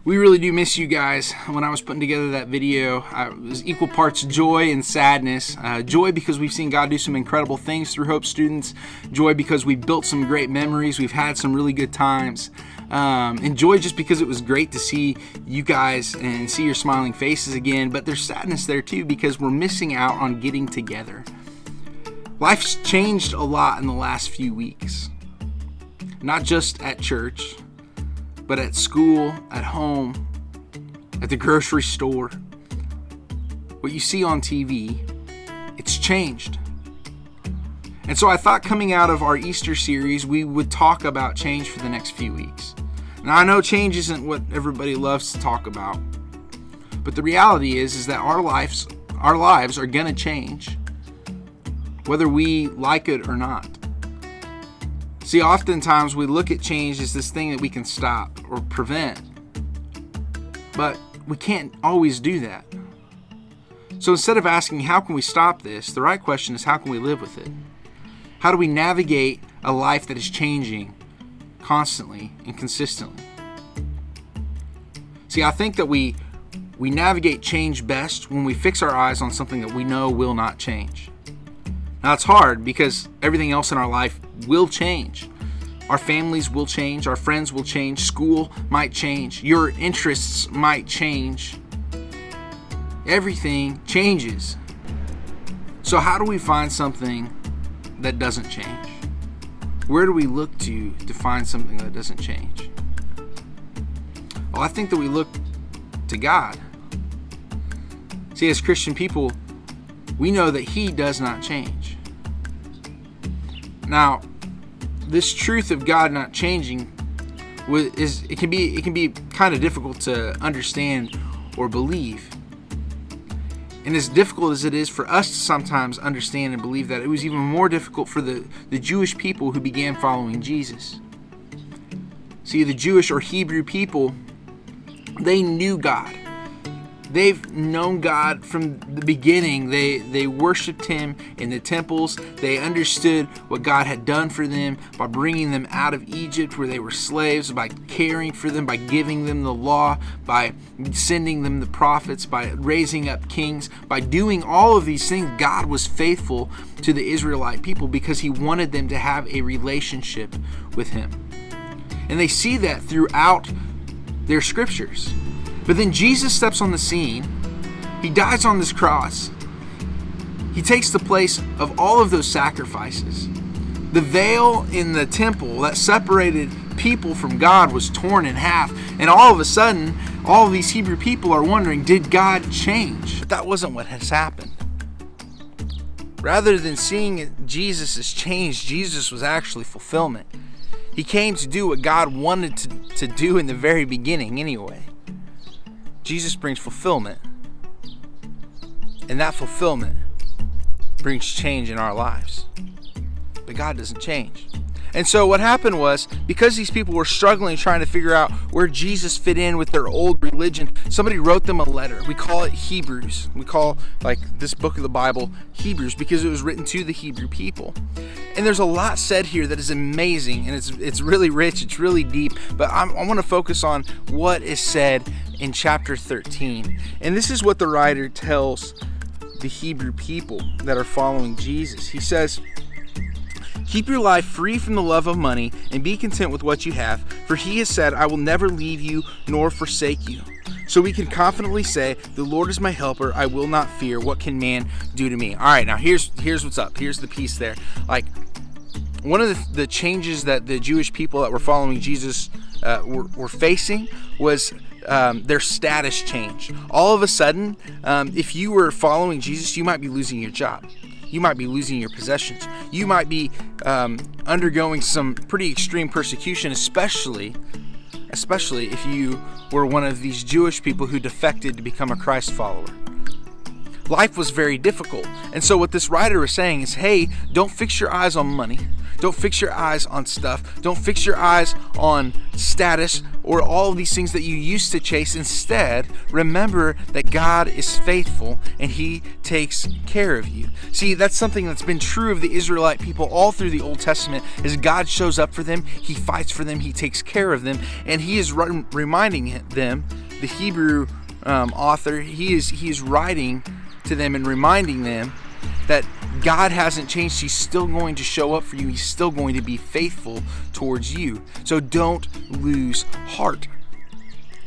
We really do miss you guys. When I was putting together that video, it was equal parts joy and sadness. Joy because we've seen God do some incredible things through Hope Students. Joy because we've built some great memories. We've had some really good times. And joy just because it was great to see you guys and see your smiling faces again. But there's sadness there too because we're missing out on getting together. Life's changed a lot in the last few weeks. Not just at church, but at school, at home, at the grocery store. What you see on TV, it's changed. And so I thought coming out of our Easter series, we would talk about change for the next few weeks. Now I know change isn't what everybody loves to talk about, but the reality is that our lives are gonna change, whether we like it or not. See, oftentimes we look at change as this thing that we can stop or prevent, but we can't always do that. So instead of asking, how can we stop this? The right question is, how can we live with it? How do we navigate a life that is changing constantly and consistently? See, I think that we navigate change best when we fix our eyes on something that we know will not change. Now, it's hard because everything else in our life will change. Our families will change. Our friends will change. School might change. Your interests might change. Everything changes. So how do we find something that doesn't change? Where do we look to find something that doesn't change? Well, I think that we look to God. See, as Christian people, we know that He does not change. Now, this truth of God not changing it can be kind of difficult to understand or believe. And as difficult as it is for us to sometimes understand and believe that, it was even more difficult for the Jewish people who began following Jesus. See, the Jewish or Hebrew people, they knew God. They've known God from the beginning. They worshiped Him in the temples. They understood what God had done for them by bringing them out of Egypt where they were slaves, by caring for them, by giving them the law, by sending them the prophets, by raising up kings. By doing all of these things, God was faithful to the Israelite people because He wanted them to have a relationship with Him. And they see that throughout their scriptures. But then Jesus steps on the scene. He dies on this cross. He takes the place of all of those sacrifices. The veil in the temple that separated people from God was torn in half. And all of a sudden, all of these Hebrew people are wondering, did God change? But that wasn't what has happened. Rather than seeing Jesus as change, Jesus was actually fulfillment. He came to do what God wanted to do in the very beginning anyway. Jesus brings fulfillment, and that fulfillment brings change in our lives. But God doesn't change. And so what happened was, because these people were struggling trying to figure out where Jesus fit in with their old religion, somebody wrote them a letter. We call it Hebrews. We call this book of the Bible Hebrews because it was written to the Hebrew people. And there's a lot said here that is amazing, and it's really rich, it's really deep, but I want to focus on what is said in chapter 13. And this is what the writer tells the Hebrew people that are following Jesus. He says, "Keep your life free from the love of money and be content with what you have, for He has said, I will never leave you nor forsake you. So we can confidently say, the Lord is my helper, I will not fear. What can man do to me?" All right, now here's what's up. Here's the piece there. One of the changes that the Jewish people that were following Jesus were facing was their status change. All of a sudden, if you were following Jesus, you might be losing your job. You might be losing your possessions. You might be undergoing some pretty extreme persecution, especially if you were one of these Jewish people who defected to become a Christ follower. Life was very difficult. And so what this writer is saying is, hey, don't fix your eyes on money. Don't fix your eyes on stuff. Don't fix your eyes on status or all of these things that you used to chase. Instead, remember that God is faithful and He takes care of you. See, that's something that's been true of the Israelite people all through the Old Testament. As God shows up for them, He fights for them, He takes care of them, and He is reminding them, the Hebrew author, he is writing to them and reminding them that God hasn't changed. He's still going to show up for you. He's still going to be faithful towards you. So don't lose heart.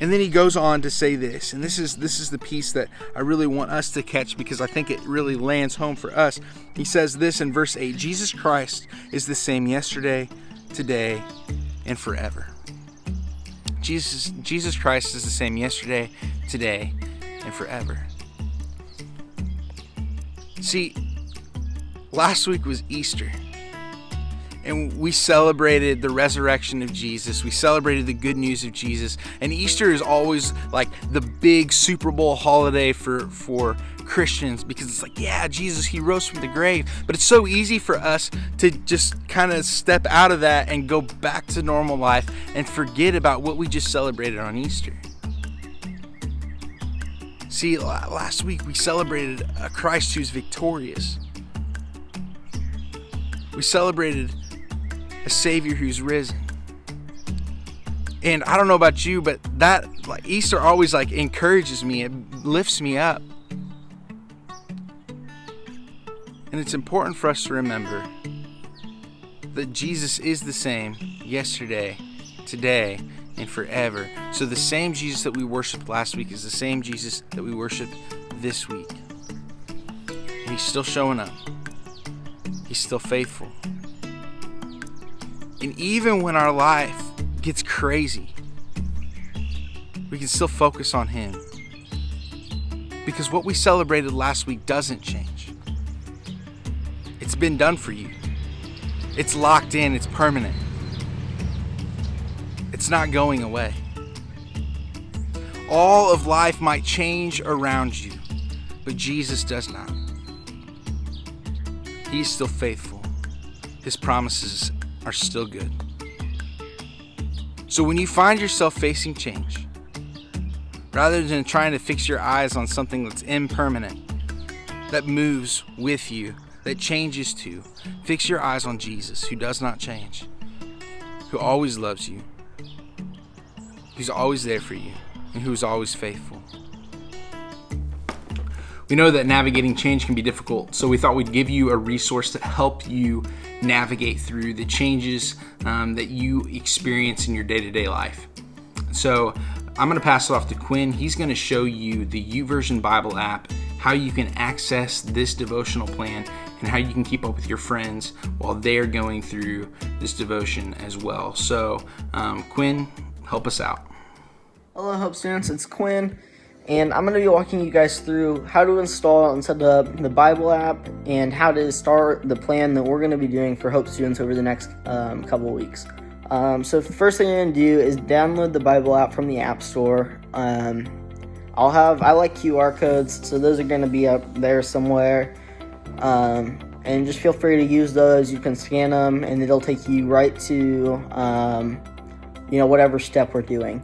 And then he goes on to say this, and this is the piece that I really want us to catch, because I think it really lands home for us. He says this in verse 8, Jesus Christ is the same yesterday, today, and forever. Jesus Christ is the same yesterday, today, and forever. See, last week was Easter, and we celebrated the resurrection of Jesus. We celebrated the good news of Jesus. And Easter is always like the big Super Bowl holiday for Christians, because it's like, yeah, Jesus, He rose from the grave. But it's so easy for us to just kind of step out of that and go back to normal life and forget about what we just celebrated on Easter. See, last week we celebrated a Christ who's victorious. We celebrated a Savior who's risen. And I don't know about you, but that Easter always encourages me. It lifts me up. And it's important for us to remember that Jesus is the same yesterday, today, and forever. So the same Jesus that we worshiped last week is the same Jesus that we worship this week. And He's still showing up. He's still faithful. And even when our life gets crazy, we can still focus on Him. Because what we celebrated last week doesn't change. It's been done for you. It's locked in. It's permanent. It's not going away. All of life might change around you, but Jesus does not. He's still faithful. His promises are still good. So when you find yourself facing change, rather than trying to fix your eyes on something that's impermanent, that moves with you, that changes too, fix your eyes on Jesus, who does not change, who always loves you, who's always there for you, and who's always faithful. We know that navigating change can be difficult, so we thought we'd give you a resource to help you navigate through the changes that you experience in your day-to-day life. So I'm going to pass it off to Quinn. He's going to show you the YouVersion Bible app, how you can access this devotional plan, and how you can keep up with your friends while they're going through this devotion as well. So Quinn, help us out. Hello, Hope students. It's Quinn, and I'm going to be walking you guys through how to install and set up the Bible app and how to start the plan that we're going to be doing for Hope students over the next couple of weeks. So the first thing you're going to do is download the Bible app from the App Store. I like QR codes, so those are going to be up there somewhere. And just feel free to use those. You can scan them, and it'll take you right to whatever step we're doing.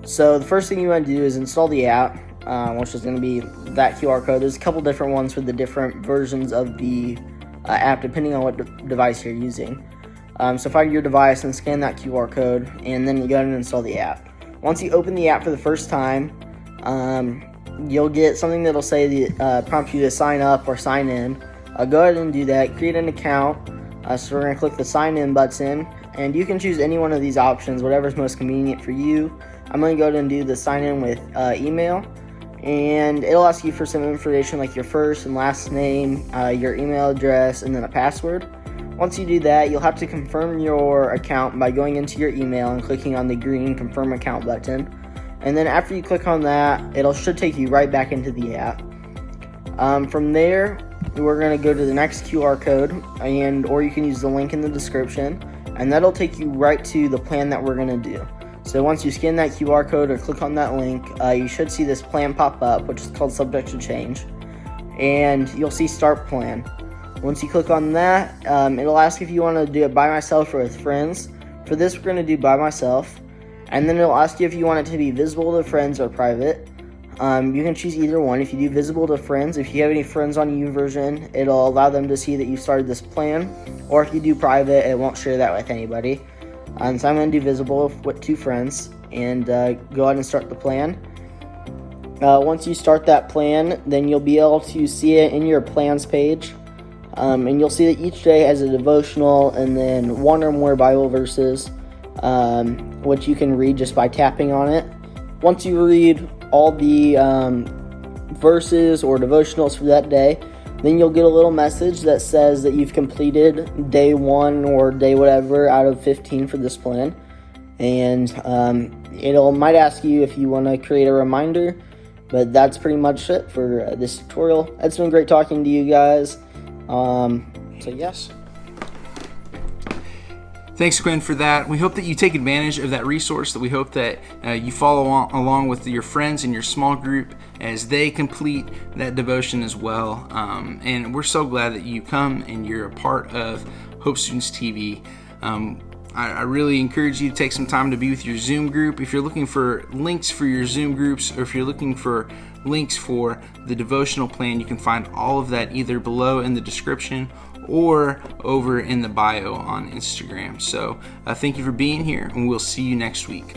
So the first thing you want to do is install the app, which is going to be that QR code. There's a couple different ones for the different versions of the app, depending on what device you're using. So find your device and scan that QR code, and then you go ahead and install the app. Once you open the app for the first time, you'll get something that'll say prompt you to sign up or sign in. Go ahead and do that. Create an account. So we're going to click the sign in button, and you can choose any one of these options, whatever's most convenient for you. I'm going to go ahead and do the sign in with email, and it'll ask you for some information like your first and last name, your email address, and then a password. Once you do that, you'll have to confirm your account by going into your email and clicking on the green confirm account button. And then after you click on that, should take you right back into the app. From there, we're going to go to the next QR code, or you can use the link in the description, and that'll take you right to the plan that we're going to do. So once you scan that QR code or click on that link, you should see this plan pop up, which is called Subject to Change, and you'll see Start Plan. Once you click on that, it'll ask if you want to do it by myself or with friends. For this, we're going to do by myself. And then it'll ask you if you want it to be visible to friends or private. You can choose either one. If you do visible to friends, if you have any friends on YouVersion, it'll allow them to see that you started this plan. Or if you do private, it won't share that with anybody. So I'm going to do visible with 2 friends and go ahead and start the plan. Once you start that plan, then you'll be able to see it in your plans page. And you'll see that each day has a devotional and then 1 or more Bible verses, which you can read just by tapping on it. Once you read all the verses or devotionals for that day, then you'll get a little message that says that you've completed day 1 or day whatever out of 15 for this plan. And might ask you if you want to create a reminder, but that's pretty much it for this tutorial. It's been great talking to you guys. So yes. Thanks, Quinn, for that. We hope that you take advantage of that resource, that we hope that you follow along with your friends in your small group as they complete that devotion as well. And we're so glad that you come and you're a part of Hope Students TV. I really encourage you to take some time to be with your Zoom group. If you're looking for links for your Zoom groups, or if you're looking for links for the devotional plan, you can find all of that either below in the description or over in the bio on Instagram. So thank you for being here, and we'll see you next week.